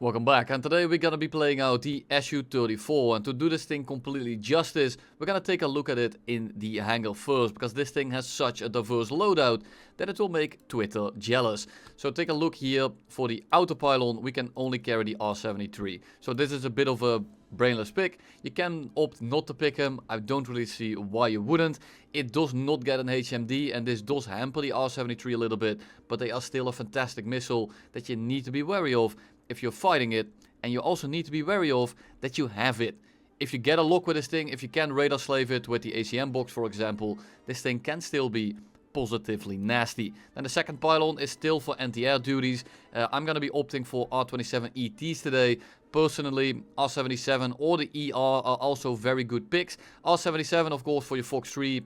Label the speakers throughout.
Speaker 1: Welcome back, and today we're gonna be playing out the SU-34, and to do this thing completely justice, we're gonna take a look at it in the Hangar first, because this thing has such a diverse loadout that it will make Twitter jealous. So take a look here. For the autopylon, we can only carry the R-73. So this is a bit of a brainless pick. You can opt not to pick him. I don't really see why you wouldn't. It does not get an HMD, and this does hamper the R-73 a little bit, but they are still a fantastic missile that you need to be wary of if you're fighting it, and you also need to be wary of that you have it. If you get a lock with this thing, if you can radar slave it with the ACM box for example, this thing can still be positively nasty. Then the second pylon is still for anti-air duties. I'm gonna be opting for R-27 ETs today. Personally, R-77 or the ER are also very good picks. R-77 of course for your Fox 3.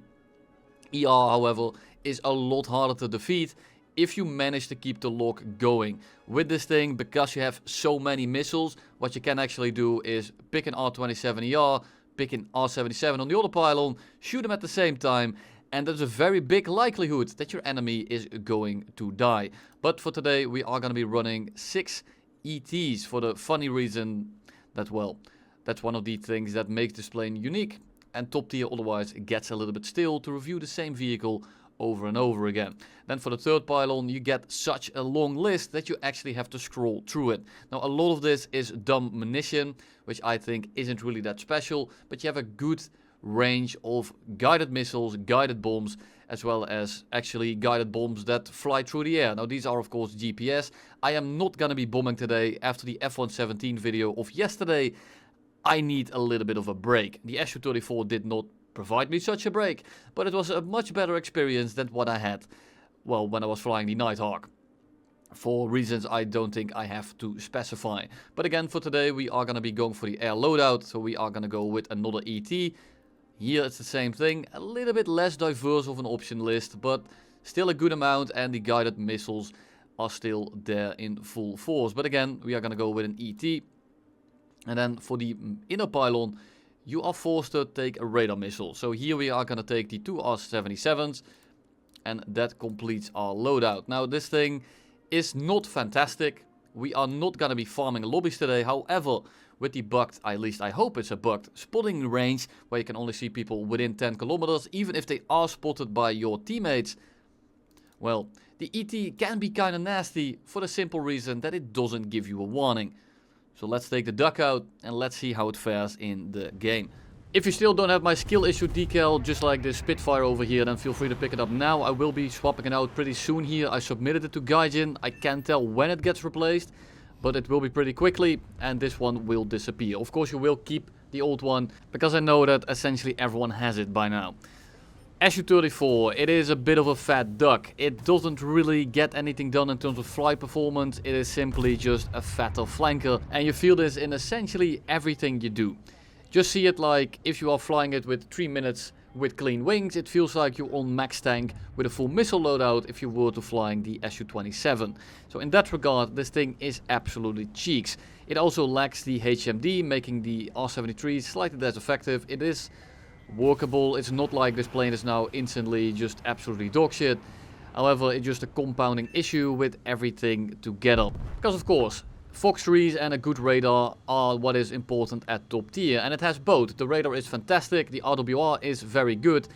Speaker 1: ER however is a lot harder to defeat if you manage to keep the lock going. With this thing, because you have so many missiles, what you can actually do is pick an R-27 ER, pick an R-77 on the other pylon, shoot them at the same time, and there's a very big likelihood that your enemy is going to die. But for today, we are going to be running 6 ETs for the funny reason that, well, that's one of the things that makes this plane unique, and top tier otherwise it gets a little bit stale to review the same vehicle over and over again. Then for the third pylon, you get such a long list that you actually have to scroll through it. Now a lot of this is dumb munition, which I think isn't really that special, but you have a good range of guided missiles, guided bombs, as well as actually guided bombs that fly through the air. Now these are of course GPS. I am not gonna be bombing today after the F-117 video of yesterday. I need a little bit of a break. The SU-34 did not provide me such a break, but it was a much better experience than what I had, well, when I was flying the Nighthawk. For reasons I don't think I have to specify. But again, for today we are gonna be going for the air loadout, so we are gonna go with another ET. Here it's the same thing, a little bit less diverse of an option list, but still a good amount, and the guided missiles are still there in full force. But again, we are gonna go with an ET. And then for the inner pylon, you are forced to take a radar missile. So here we are going to take the 2 R-77s, and that completes our loadout. Now this thing is not fantastic. We are not going to be farming lobbies today. However, with the bugged, at least I hope it's a bugged, spotting range, where you can only see people within 10 kilometers, even if they are spotted by your teammates, well, the ET can be kind of nasty for the simple reason that it doesn't give you a warning. So let's take the duck out and let's see how it fares in the game. If you still don't have my skill issue decal, just like this Spitfire over here, then feel free to pick it up now. I will be swapping it out pretty soon here. I submitted it to Gaijin. I can't tell when it gets replaced, but it will be pretty quickly, and this one will disappear. Of course you will keep the old one, because I know that essentially everyone has it by now. SU-34, it is a bit of a fat duck. It doesn't really get anything done in terms of flight performance. It is simply just a fatter flanker, and you feel this in essentially everything you do. Just see it like if you are flying it with 3 minutes with clean wings, it feels like you're on max tank with a full missile loadout if you were to flying the SU-27. So in that regard, this thing is absolutely cheeks. It also lacks the HMD, making the R-73 slightly less effective. It is workable. It's not like this plane is now instantly just absolutely dog shit. However, it's just a compounding issue with everything together. Because of course, Fox 3s and a good radar are what is important at top tier, and it has both. The radar is fantastic, the RWR is very good.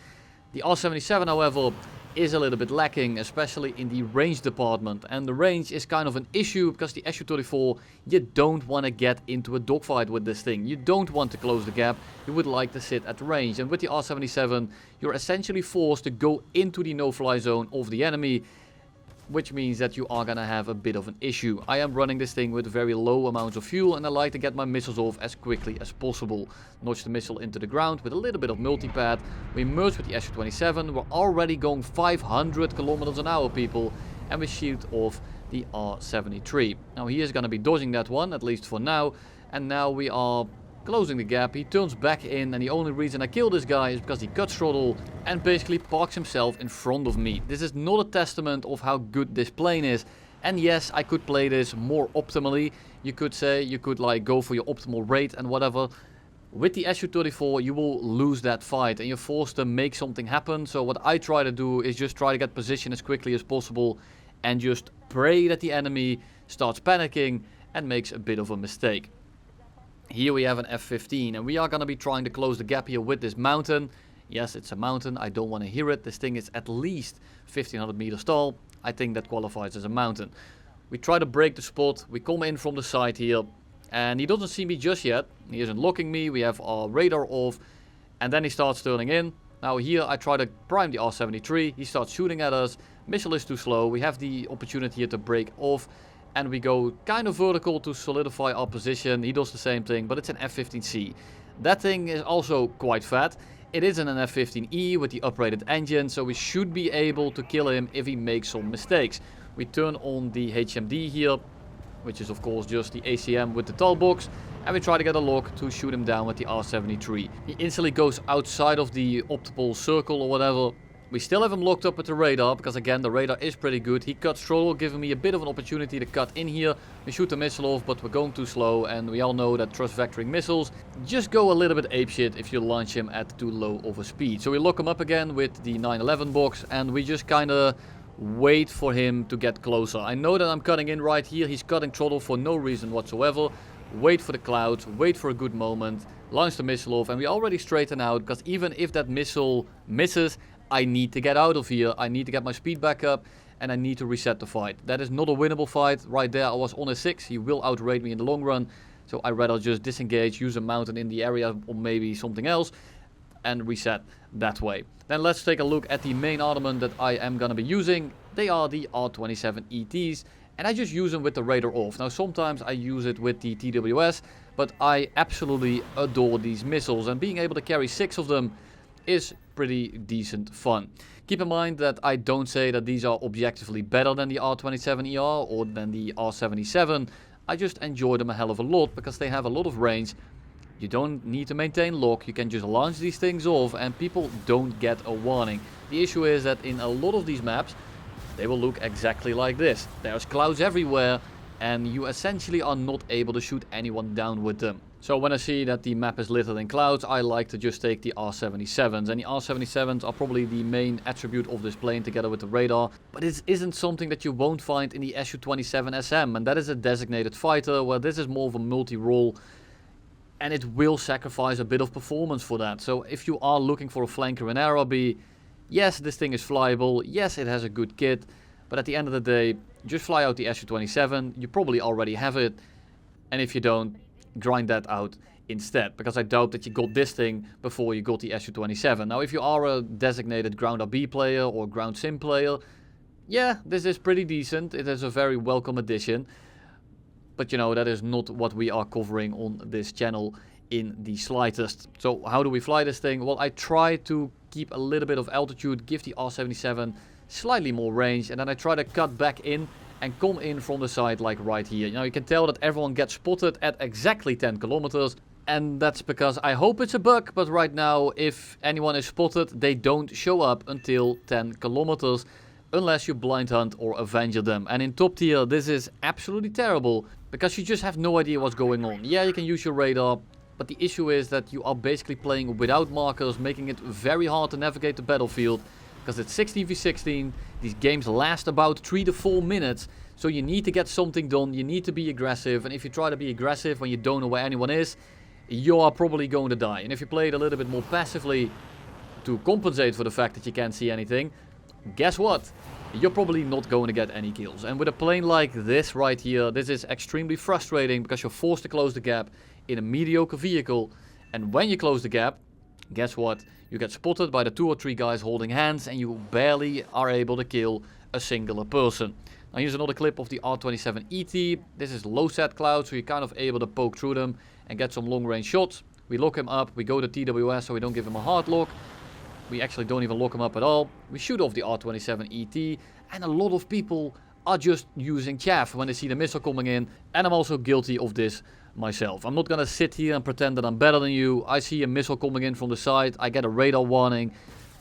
Speaker 1: The R-77 however is a little bit lacking, especially in the range department, and the range is kind of an issue because the SU-34, you don't want to get into a dogfight with this thing. You don't want to close the gap, you would like to sit at range, and with the R-77 you're essentially forced to go into the no-fly zone of the enemy, which means that you are gonna have a bit of an issue. I am running this thing with very low amounts of fuel, and I like to get my missiles off as quickly as possible. Notch the missile into the ground with a little bit of multipad. We merge with the SU-27. We're already going 500 kilometers an hour, people, and we shoot off the R-73. Now he is gonna be dodging that one, at least for now, and now we are closing the gap. He turns back in, and the only reason I kill this guy is because he cuts throttle and basically parks himself in front of me. This is not a testament of how good this plane is. And yes, I could play this more optimally. You could say, you could like go for your optimal rate and whatever. With the SU-34 you will lose that fight and you're forced to make something happen. So what I try to do is just try to get position as quickly as possible and just pray that the enemy starts panicking and makes a bit of a mistake. Here we have an F-15, and we are going to be trying to close the gap here with this mountain. Yes, it's a mountain. I don't want to hear it. This thing is at least 1500 meters tall. I think that qualifies as a mountain. We try to break the spot. We come in from the side here, and he doesn't see me just yet. He isn't locking me. We have our radar off, and then he starts turning in. Now here I try to prime the R-73. He starts shooting at us. Missile is too slow. We have the opportunity here to break off, and we go kind of vertical to solidify our position. He does the same thing, but it's an F-15C. That thing is also quite fat. It isn't an F-15E with the uprated engine, so we should be able to kill him if he makes some mistakes. We turn on the HMD here, which is of course just the ACM with the tall box, and we try to get a lock to shoot him down with the R-73. He instantly goes outside of the optimal circle or whatever. We still have him locked up with the radar, because again the radar is pretty good. He cuts throttle, giving me a bit of an opportunity to cut in here. We shoot the missile off, but we're going too slow, and we all know that thrust vectoring missiles just go a little bit apeshit if you launch him at too low of a speed. So we lock him up again with the 911 box, and we just kind of wait for him to get closer. I know that I'm cutting in right here. He's cutting throttle for no reason whatsoever. Wait for the clouds, wait for a good moment, launch the missile off, and we already straighten out, because even if that missile misses, I need to get out of here. I need to get my speed back up, and I need to reset the fight. That is not a winnable fight. Right there I was on a 6. He will outrate me in the long run, so I'd rather just disengage, use a mountain in the area or maybe something else, and reset that way. Then let's take a look at the main armament that I am going to be using. They are the R-27 ETs, and I just use them with the radar off. Now sometimes I use it with the TWS, but I absolutely adore these missiles, and being able to carry 6 of them is pretty decent fun. Keep in mind that I don't say that these are objectively better than the R-27ER or than the R-77. I just enjoy them a hell of a lot because they have a lot of range. You don't need to maintain lock, you can just launch these things off and people don't get a warning. The issue is that in a lot of these maps, they will look exactly like this. There's clouds everywhere and you essentially are not able to shoot anyone down with them. So when I see that the map is littered in clouds, I like to just take the R-77s. And the R-77s are probably the main attribute of this plane together with the radar. But it isn't something that you won't find in the SU-27 SM. And that is a designated fighter, where this is more of a multi-role. And it will sacrifice a bit of performance for that. So if you are looking for a flanker in Araby, yes, this thing is flyable. Yes, it has a good kit. But at the end of the day, just fly out the SU-27. You probably already have it. And if you don't, grind that out instead, because I doubt that you got this thing before you got the SU-27. Now if you are a designated ground RB player or ground sim player, yeah, this is pretty decent. It is a very welcome addition, but you know, that is not what we are covering on this channel in the slightest. So how do we fly this thing? Well, I try to keep a little bit of altitude, give the R-77 slightly more range, and then I try to cut back in and come in from the side like right here. Now you can tell that everyone gets spotted at exactly 10 kilometers. And that's because I hope it's a bug, but right now if anyone is spotted, they don't show up until 10 kilometers. Unless you blind hunt or avenger them. And in top tier this is absolutely terrible, because you just have no idea what's going on. Yeah, you can use your radar, but the issue is that you are basically playing without markers, making it very hard to navigate the battlefield. Because it's 16v16, these games last about 3 to 4 minutes, so you need to get something done, you need to be aggressive, and if you try to be aggressive when you don't know where anyone is, you are probably going to die. And if you play it a little bit more passively to compensate for the fact that you can't see anything, guess what? You're probably not going to get any kills. And with a plane like this right here, this is extremely frustrating because you're forced to close the gap in a mediocre vehicle, and when you close the gap, guess what? You get spotted by the 2 or 3 guys holding hands and you barely are able to kill a singular person. Now here's another clip of the R-27 ET. This is low set cloud, so you're kind of able to poke through them and get some long range shots. We lock him up, we go to TWS so we don't give him a hard lock. We actually don't even lock him up at all. We shoot off the R-27 ET, and a lot of people are just using chaff when they see the missile coming in, and I'm also guilty of this myself. I'm not gonna sit here and pretend that I'm better than you. I see a missile coming in from the side, I get a radar warning,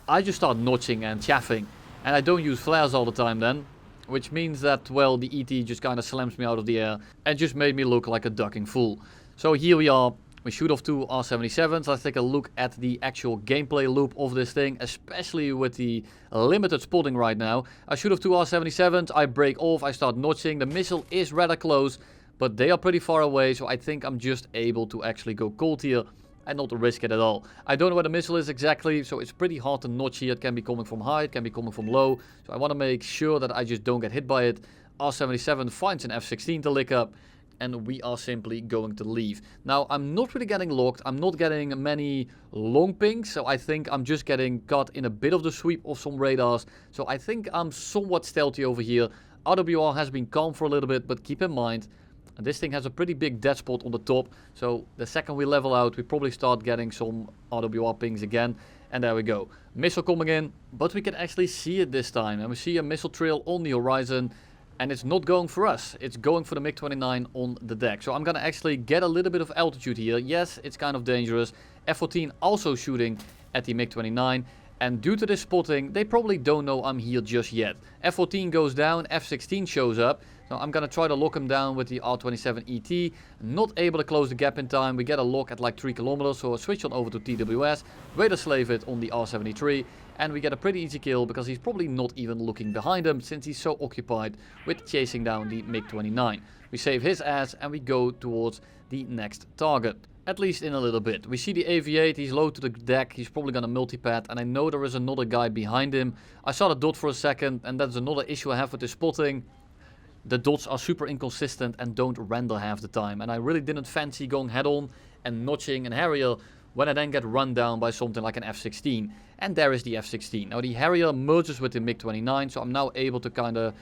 Speaker 1: I just start notching and chaffing, and I don't use flares all the time then, which means that, well, the ET just kind of slams me out of the air and just made me look like a ducking fool. So here we are, we shoot off 2 R-77s. Let's take a look at the actual gameplay loop of this thing, especially with the limited spotting right now. I shoot off 2 R-77s, I break off, I start notching, the missile is rather close, but they are pretty far away, so I think I'm just able to actually go cold here and not risk it at all. I don't know where the missile is exactly, so it's pretty hard to notch here. It can be coming from high, it can be coming from low, so I want to make sure that I just don't get hit by it. R77 finds an F-16 to lick up, and we are simply going to leave. Now, I'm not really getting locked, I'm not getting many long pings, so I think I'm just getting caught in a bit of the sweep of some radars, so I think I'm somewhat stealthy over here. RWR has been calm for a little bit, but keep in mind, this thing has a pretty big dead spot on the top, so the second we level out, we probably start getting some RWR pings again, and there we go. Missile coming in, but we can actually see it this time, and we see a missile trail on the horizon, and it's not going for us, it's going for the MiG-29 on the deck. So I'm gonna actually get a little bit of altitude here. Yes, it's kind of dangerous. F-14 also shooting at the MiG-29, and due to this spotting, they probably don't know I'm here just yet. F-14 goes down, F-16 shows up. So I'm gonna try to lock him down with the R-27 ET. Not able to close the gap in time. We get a lock at like 3 kilometers, so I switch on over to TWS, Radar slave it on the R-73, and we get a pretty easy kill because he's probably not even looking behind him since he's so occupied with chasing down the MiG-29. We save his ass and we go towards the next target. At least in a little bit. We see the AV-8, he's low to the deck, he's probably gonna multipad, and I know there is another guy behind him. I saw the dot for a second, and that's another issue I have with this spotting. The dots are super inconsistent and don't render half the time, and I really didn't fancy going head on and notching an Harrier when I then get run down by something like an F-16. And there is the F-16. Now the Harrier merges with the MiG-29, so I'm now able to kind of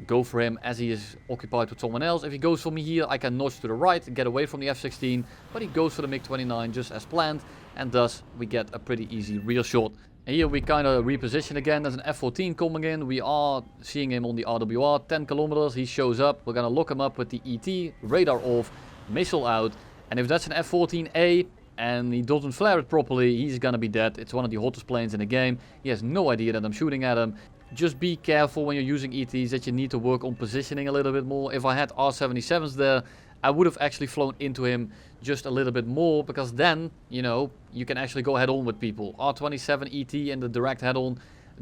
Speaker 1: go for him as he is occupied with someone else. If he goes for me here, I can notch to the right and get away from the F-16, but he goes for the MiG-29 just as planned, and thus we get a pretty easy rear shot. And here we kind of reposition again. There's an F-14 coming in. We are seeing him on the RWR, 10 kilometers. He shows up. We're going to lock him up with the ET, radar off, missile out. And if that's an F-14A and he doesn't flare it properly, he's going to be dead. It's one of the hottest planes in the game. He has no idea that I'm shooting at him. Just be careful when you're using ETs that you need to work on positioning a little bit more. If I had R-77s there, I would have actually flown into him just a little bit more, because then, you know, you can actually go head on with people. R-27 ET and the direct head on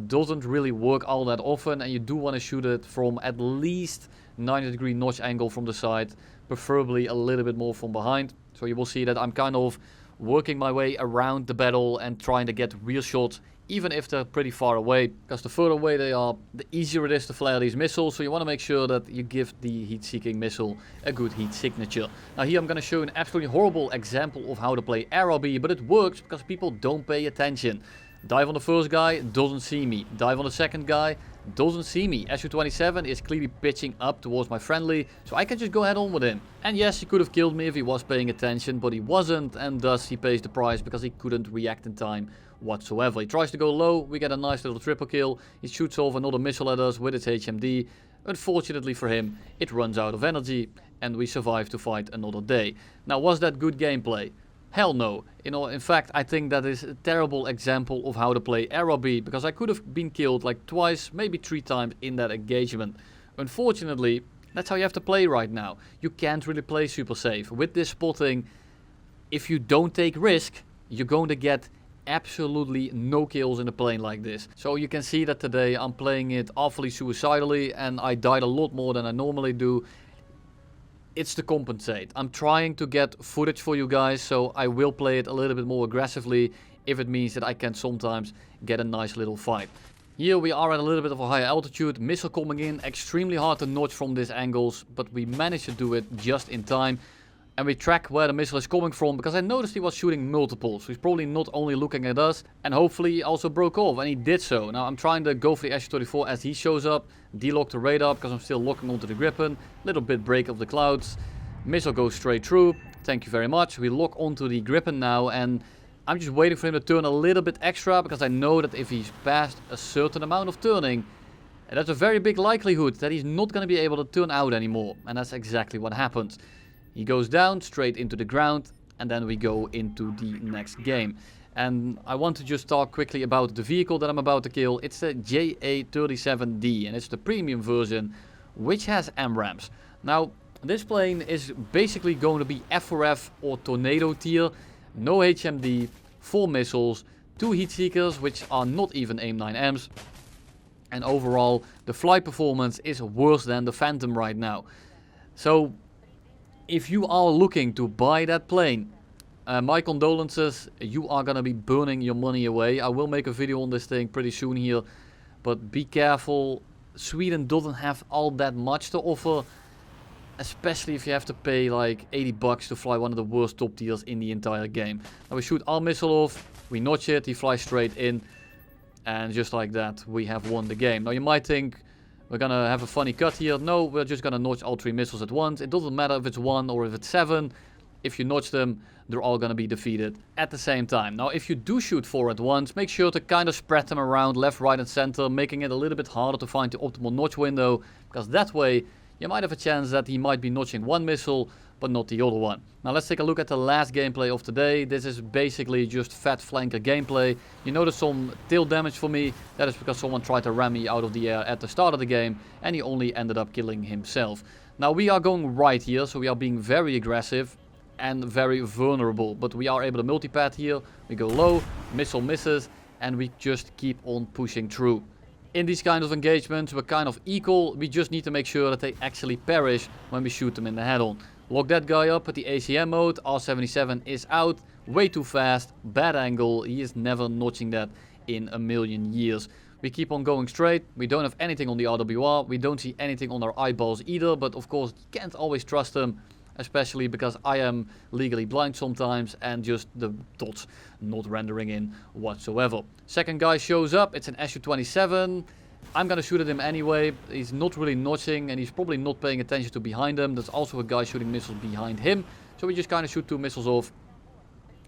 Speaker 1: doesn't really work all that often, and you do want to shoot it from at least 90-degree notch angle from the side, preferably a little bit more from behind. So you will see that I'm kind of working my way around the battle and trying to get rear shots, even if they're pretty far away, because the further away they are, the easier it is to flare these missiles. So you want to make sure that you give the heat-seeking missile a good heat signature. Now here I'm going to show an absolutely horrible example of how to play RRB, but it works because people don't pay attention. Dive on the first guy, doesn't see me. Dive on the second guy, doesn't see me. SU-27 is clearly pitching up towards my friendly, so I can just go head on with him. And yes, he could have killed me if he was paying attention, but he wasn't, and thus he pays the price because he couldn't react in time whatsoever. He tries to go low, we get a nice little triple kill. He shoots off another missile at us with its HMD. Unfortunately for him, it runs out of energy, and we survive to fight another day. Now, was that good gameplay? Hell no. You know, in fact, I think that is a terrible example of how to play RRB, because I could have been killed like twice, maybe 3 times in that engagement. Unfortunately, that's how you have to play right now. You can't really play super safe. With this spotting, if you don't take risk, you're going to get absolutely no kills in a plane like this. So you can see that today I'm playing it awfully suicidally, and I died a lot more than I normally do. It's to compensate. I'm trying to get footage for you guys, so I will play it a little bit more aggressively if it means that I can sometimes get a nice little fight. Here we are at a little bit of a higher altitude, missile coming in, extremely hard to notch from these angles, but we managed to do it just in time. And we track where the missile is coming from, because I noticed he was shooting multiple, so he's probably not only looking at us, and hopefully he also broke off, and he did so. Now I'm trying to go for the SU-34 as he shows up, delock the radar because I'm still locking onto the Gripen, little bit break of the clouds, missile goes straight through, thank you very much. We lock onto the Gripen now, and I'm just waiting for him to turn a little bit extra, because I know that if he's past a certain amount of turning, that's a very big likelihood that he's not going to be able to turn out anymore, and that's exactly what happens. He goes down straight into the ground, and then we go into the next game. And I want to just talk quickly about the vehicle that I'm about to kill. It's the JA-37D, and it's the premium version, which has AMRAAMs. Now, this plane is basically going to be F4F or Tornado tier. No HMD, 4 missiles, 2 heat seekers, which are not even AIM-9Ms. And overall, the flight performance is worse than the Phantom right now. So if you are looking to buy that plane, my condolences, you are gonna be burning your money away. I will make a video on this thing pretty soon here, but be careful. Sweden doesn't have all that much to offer, especially if you have to pay like 80 bucks to fly one of the worst top tiers in the entire game. Now we shoot our missile off, we notch it, he flies straight in, and just like that we have won the game. Now you might think we're gonna have a funny cut here. No, we're just gonna notch all 3 missiles at once. It doesn't matter if it's 1 or if it's 7. If you notch them, they're all gonna be defeated at the same time. Now if you do shoot 4 at once, make sure to kind of spread them around left, right and center, making it a little bit harder to find the optimal notch window, because that way you might have a chance that he might be notching 1 missile but not the other one. Now let's take a look at the last gameplay of today. This is basically just fat flanker gameplay. You notice some tail damage for me. That is because someone tried to ram me out of the air at the start of the game and he only ended up killing himself. Now we are going right here, so we are being very aggressive and very vulnerable, but we are able to multipad here. We go low, missile misses, and we just keep on pushing through. In these kind of engagements we're kind of equal. We just need to make sure that they actually perish when we shoot them in the head on. Lock that guy up at the ACM mode. R77 is out, way too fast, bad angle. He is never notching that in a million years. We keep on going straight. We don't have anything on the RWR. We don't see anything on our eyeballs either, but of course you can't always trust them, especially because I am legally blind sometimes and just the dots not rendering in whatsoever. Second guy shows up, it's an SU-27. I'm gonna shoot at him anyway. He's not really notching and he's probably not paying attention to behind him. There's also a guy shooting missiles behind him. So we just kind of shoot 2 missiles off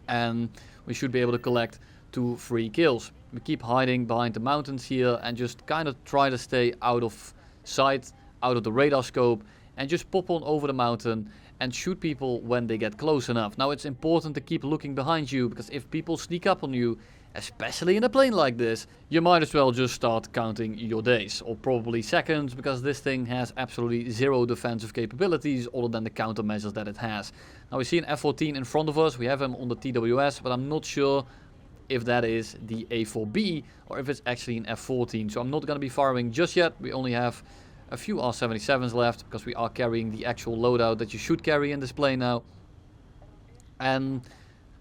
Speaker 1: and we should be able to collect 2 free kills. We keep hiding behind the mountains here and just kind of try to stay out of sight, out of the radar scope, and just pop on over the mountain and shoot people when they get close enough. Now it's important to keep looking behind you, because if people sneak up on you, especially in a plane like this, you might as well just start counting your days, or probably seconds, because this thing has absolutely 0 defensive capabilities other than the countermeasures that it has. Now we see an F-14 in front of us, we have him on the TWS, but I'm not sure if that is the A4B or if it's actually an F-14, so I'm not going to be firing just yet. We only have a few R77s left, because we are carrying the actual loadout that you should carry in this plane now. And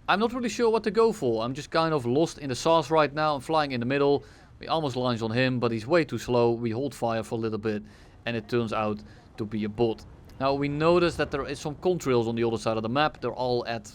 Speaker 1: I'm not really sure what to go for. I'm just kind of lost in the sauce right now. I'm flying in the middle. We almost launch on him, but he's way too slow. We hold fire for a little bit, and it turns out to be a bot. Now we notice that there is some contrails on the other side of the map. They're all at,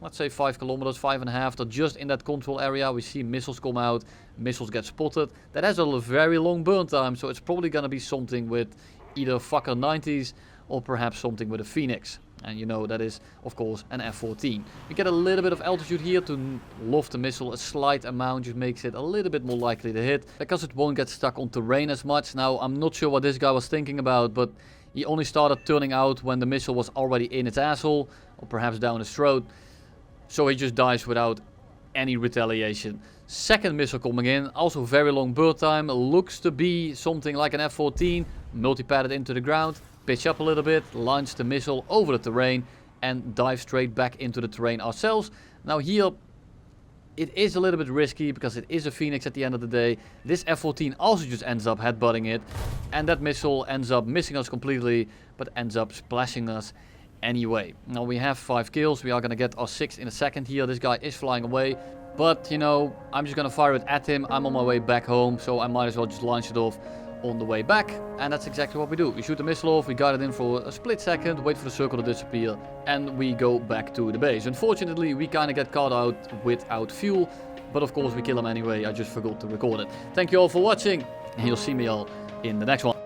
Speaker 1: let's say 5 kilometers, 5.5. They're just in that control area. We see missiles come out. Missiles get spotted. That has a very long burn time, so it's probably going to be something with either Fokker 90s or perhaps something with a Phoenix. And you know that is, of course, an F-14. We get a little bit of altitude here to loft the missile. A slight amount just makes it a little bit more likely to hit, because it won't get stuck on terrain as much. Now, I'm not sure what this guy was thinking about, but he only started turning out when the missile was already in its asshole, or perhaps down his throat. So he just dies without any retaliation. Second missile coming in, also very long burn time. Looks to be something like an F-14. Multi-padded into the ground. Pitch up a little bit, launch the missile over the terrain and dive straight back into the terrain ourselves. Now here it is a little bit risky, because it is a Phoenix at the end of the day. This F-14 also just ends up headbutting it, and that missile ends up missing us completely, but ends up splashing us anyway. Now we have 5 kills. We are going to get our 6th in a second here. This guy is flying away, but you know, I'm just going to fire it at him. I'm on my way back home, so I might as well just launch it off on the way back, and that's exactly what we do. We shoot the missile off, we guide it in for a split second, wait for the circle to disappear, and we go back to the base. Unfortunately, we kind of get caught out without fuel, but of course we kill him anyway. I just forgot to record it. Thank you all for watching, and you'll see me all in the next one.